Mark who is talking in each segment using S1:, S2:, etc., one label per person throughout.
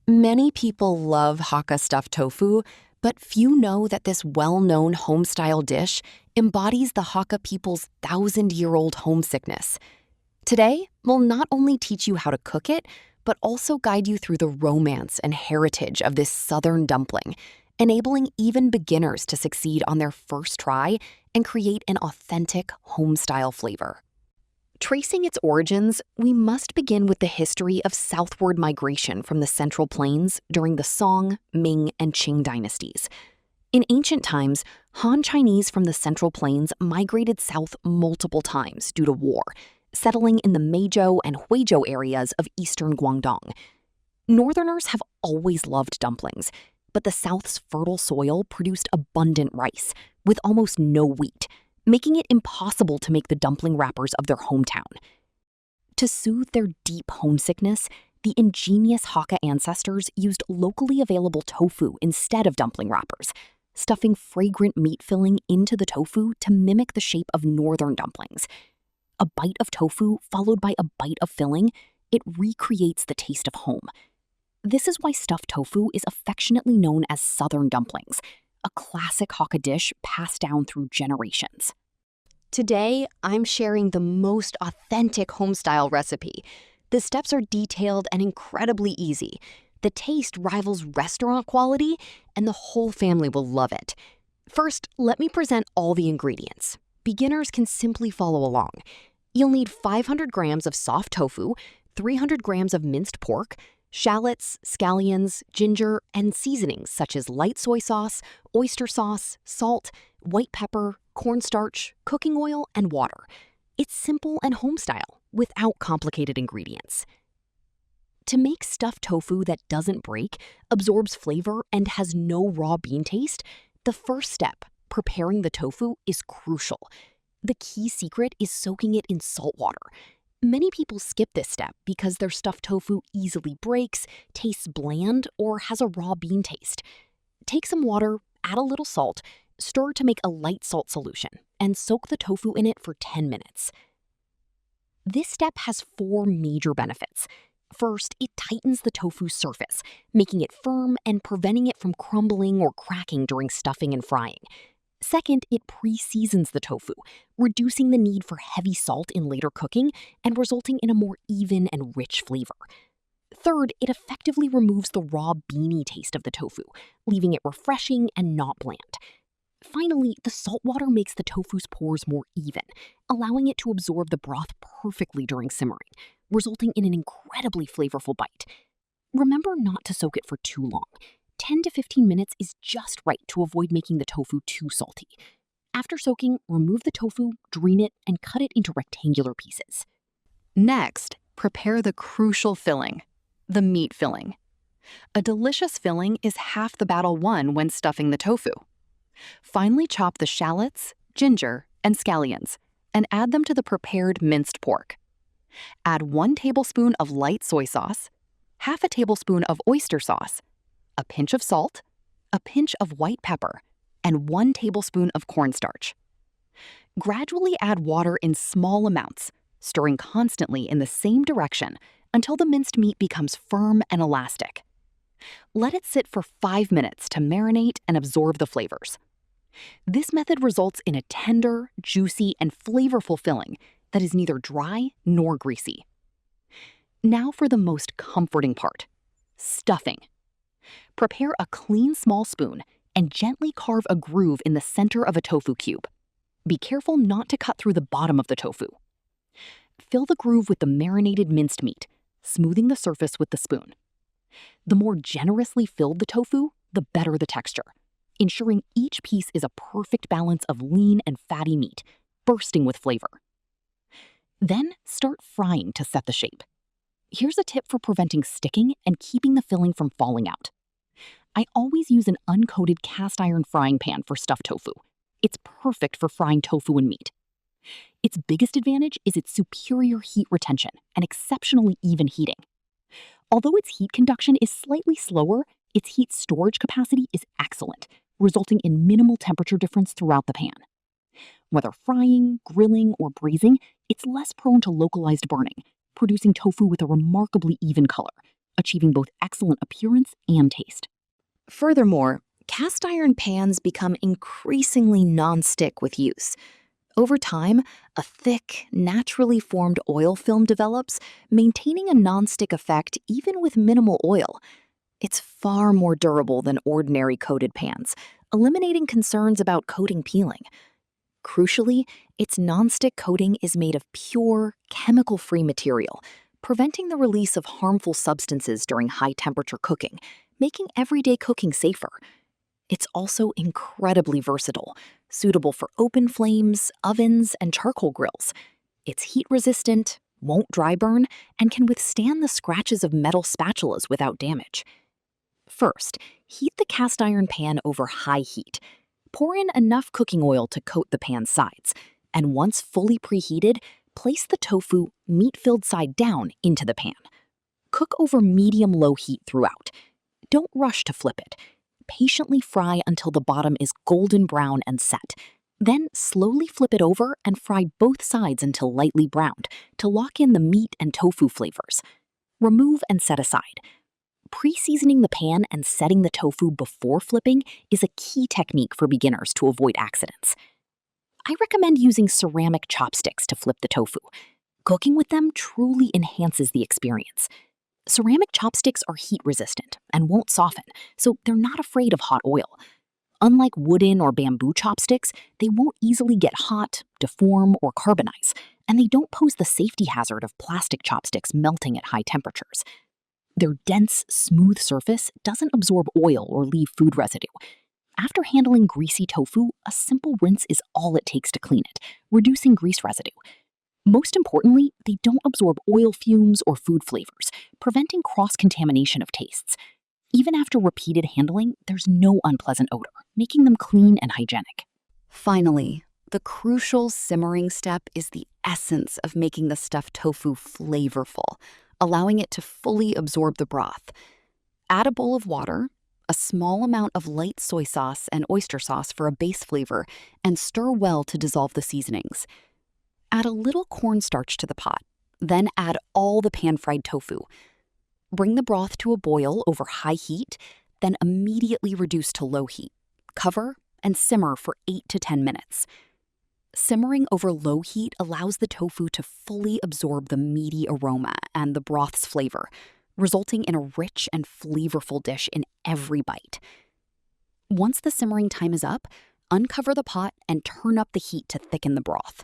S1: Many people love Hakka stuffed tofu, but few know that this well-known home-style dish embodies the Hakka people's thousand-year-old homesickness. Today, we'll not only teach you how to cook it, but also guide you through the romance and heritage of this southern dumpling, enabling even beginners to succeed on their first try and create an authentic home-style flavor. Tracing its origins, we must begin with the history of southward migration from the Central Plains during the Song, Ming, and Qing dynasties. In ancient times, Han Chinese from the Central Plains migrated south multiple times due to war, settling in the Meizhou and Huizhou areas of eastern Guangdong. Northerners have always loved dumplings, but the South's fertile soil produced abundant rice, with almost no wheat, making it impossible to make the dumpling wrappers of their hometown. To soothe their deep homesickness, the ingenious Hakka ancestors used locally available tofu instead of dumpling wrappers, stuffing fragrant meat filling into the tofu to mimic the shape of northern dumplings. A bite of tofu followed by a bite of filling, it recreates the taste of home. This is why stuffed tofu is affectionately known as Southern dumplings, a classic Hakka dish passed down through generations. Today, I'm sharing the most authentic home-style recipe. The steps are detailed and incredibly easy. The taste rivals restaurant quality, and the whole family will love it. First, let me present all the ingredients. Beginners can simply follow along. You'll need 500 grams of soft tofu, 300 grams of minced pork, shallots, scallions, ginger, and seasonings such as light soy sauce, oyster sauce, salt, white pepper, cornstarch, cooking oil, and water. It's simple and home-style, without complicated ingredients. To make stuffed tofu that doesn't break, absorbs flavor, and has no raw bean taste, the first step, preparing the tofu, is crucial. The key secret is soaking it in salt water. Many people skip this step because their stuffed tofu easily breaks, tastes bland, or has a raw bean taste. Take some water, add a little salt, stir to make a light salt solution, and soak the tofu in it for 10 minutes. This step has 4 major benefits. First, it tightens the tofu's surface, making it firm and preventing it from crumbling or cracking during stuffing and frying. Second, it pre-seasons the tofu, reducing the need for heavy salt in later cooking and resulting in a more even and rich flavor. Third, it effectively removes the raw beany taste of the tofu, leaving it refreshing and not bland. Finally, the salt water makes the tofu's pores more even, allowing it to absorb the broth perfectly during simmering, resulting in an incredibly flavorful bite. Remember not to soak it for too long. 10 to 15 minutes is just right to avoid making the tofu too salty. After soaking, remove the tofu, drain it, and cut it into rectangular pieces. Next, prepare the crucial filling, the meat filling. A delicious filling is half the battle won when stuffing the tofu. Finely chop the shallots, ginger, and scallions, and add them to the prepared minced pork. Add 1 tablespoon of light soy sauce, half a tablespoon of oyster sauce, a pinch of salt, a pinch of white pepper, and 1 tablespoon of cornstarch. Gradually add water in small amounts, stirring constantly in the same direction until the minced meat becomes firm and elastic. Let it sit for 5 minutes to marinate and absorb the flavors. This method results in a tender, juicy, and flavorful filling that is neither dry nor greasy. Now for the most comforting part, stuffing. Prepare a clean small spoon and gently carve a groove in the center of a tofu cube. Be careful not to cut through the bottom of the tofu. Fill the groove with the marinated minced meat, smoothing the surface with the spoon. The more generously filled the tofu, the better the texture, ensuring each piece is a perfect balance of lean and fatty meat, bursting with flavor. Then start frying to set the shape. Here's a tip for preventing sticking and keeping the filling from falling out. I always use an uncoated cast iron frying pan for stuffed tofu. It's perfect for frying tofu and meat. Its biggest advantage is its superior heat retention and exceptionally even heating. Although its heat conduction is slightly slower, its heat storage capacity is excellent, resulting in minimal temperature difference throughout the pan. Whether frying, grilling, or braising, it's less prone to localized burning, producing tofu with a remarkably even color,
S2: achieving both excellent appearance and taste.
S1: Furthermore, cast iron pans become increasingly non-stick with use. Over time, a thick, naturally formed oil film develops, maintaining a non-stick effect even with minimal oil. It's far more durable than ordinary coated pans, eliminating concerns about coating peeling. Crucially, its non-stick coating is made of pure, chemical-free material, preventing the release of harmful substances during high-temperature cooking, making everyday cooking safer. It's also incredibly versatile, suitable for open flames, ovens, and charcoal grills. It's heat-resistant, won't dry burn, and can withstand the scratches of metal spatulas without damage. First, heat the cast iron pan over high heat. Pour in enough cooking oil to coat the pan's sides, and once fully preheated, place the tofu, meat-filled side down, into the pan. Cook over medium-low heat throughout. Don't rush to flip it. Patiently fry until the bottom is golden brown and set. Then slowly flip it over and fry both sides until lightly browned to lock in the meat and tofu flavors. Remove and set aside. Pre-seasoning the pan and setting the tofu before flipping is a key technique for beginners to avoid accidents. I recommend using ceramic chopsticks to flip the tofu. Cooking with them truly enhances the experience. Ceramic chopsticks are heat-resistant and won't soften, so they're not afraid of hot oil. Unlike wooden or bamboo chopsticks, they won't easily get hot, deform, or carbonize, and they don't pose the safety hazard of plastic chopsticks melting at high temperatures. Their dense, smooth surface doesn't absorb oil or leave food residue. After handling greasy tofu, a simple rinse is all it takes to clean it, reducing grease residue. Most importantly, they don't absorb oil fumes or food flavors, preventing cross-contamination of tastes. Even after repeated handling, there's no unpleasant odor, making them clean and hygienic. Finally, the crucial simmering step is the essence of making the stuffed tofu flavorful, allowing it to fully absorb the broth. Add a bowl of water, a small amount of light soy sauce and oyster sauce for a base flavor, and stir well to dissolve the seasonings. Add a little cornstarch to the pot, then add all the pan-fried tofu. Bring the broth to a boil over high heat, then immediately reduce to low heat. Cover and simmer for 8 to 10 minutes. Simmering over low heat allows the tofu to fully absorb the meaty aroma and the broth's flavor, resulting in a rich and flavorful dish in every bite. Once the simmering time is up, uncover the pot and turn up the heat to thicken the broth.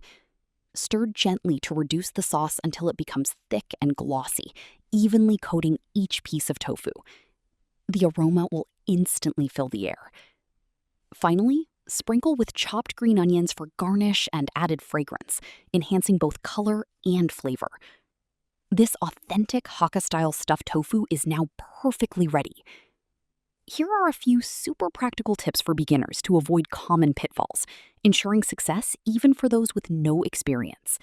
S1: Stir gently to reduce the sauce until it becomes thick and glossy, evenly coating each piece of tofu. The aroma will instantly fill the air. Finally, sprinkle with chopped green onions for garnish and added fragrance, enhancing both color and flavor. This authentic Hakka-style stuffed tofu is now perfectly ready. Here are a few super practical tips for beginners to avoid common pitfalls, ensuring success even for those with no experience.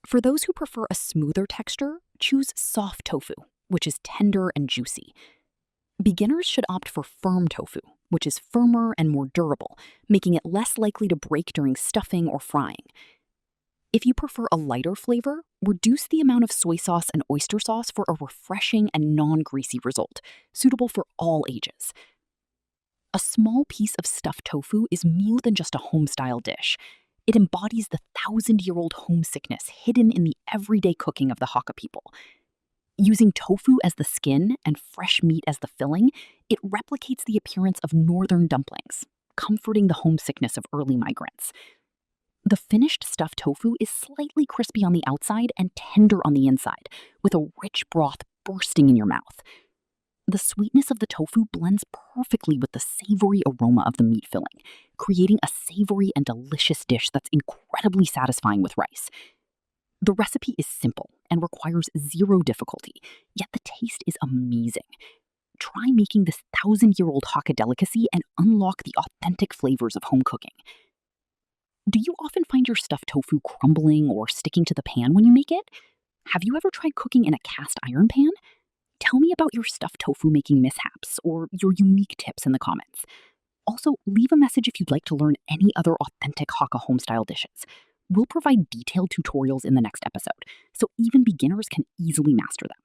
S1: For those who prefer a smoother texture, choose soft tofu, which is tender and juicy. Beginners should opt for firm tofu, which is firmer and more durable, making it less likely to break during stuffing or frying. If you prefer a lighter flavor, reduce the amount of soy sauce and oyster sauce for a refreshing and non-greasy result, suitable for all ages. A small piece of stuffed tofu is more than just a home-style dish. It embodies the 1,000-year-old homesickness hidden in the everyday cooking of the Hakka people. Using tofu as the skin and fresh meat as the filling, it replicates the appearance of northern dumplings, comforting the homesickness of early migrants. The finished stuffed tofu is slightly crispy on the outside and tender on the inside, with a rich broth bursting in your mouth. The sweetness of the tofu blends perfectly with the savory aroma of the meat filling, creating a savory and delicious dish that's incredibly satisfying with rice. The recipe is simple and requires zero difficulty, yet the taste is amazing. Try making this 1,000-year-old Hakka delicacy and unlock the authentic flavors of home cooking. Do you often find your stuffed tofu crumbling or sticking to the pan when you make it? Have you ever tried cooking in a cast iron pan? Tell me about your stuffed tofu making mishaps or your unique tips in the comments. Also, leave a message if you'd like to learn any other authentic Hakka home-style dishes. We'll provide detailed tutorials in the next episode, so even beginners can easily master them.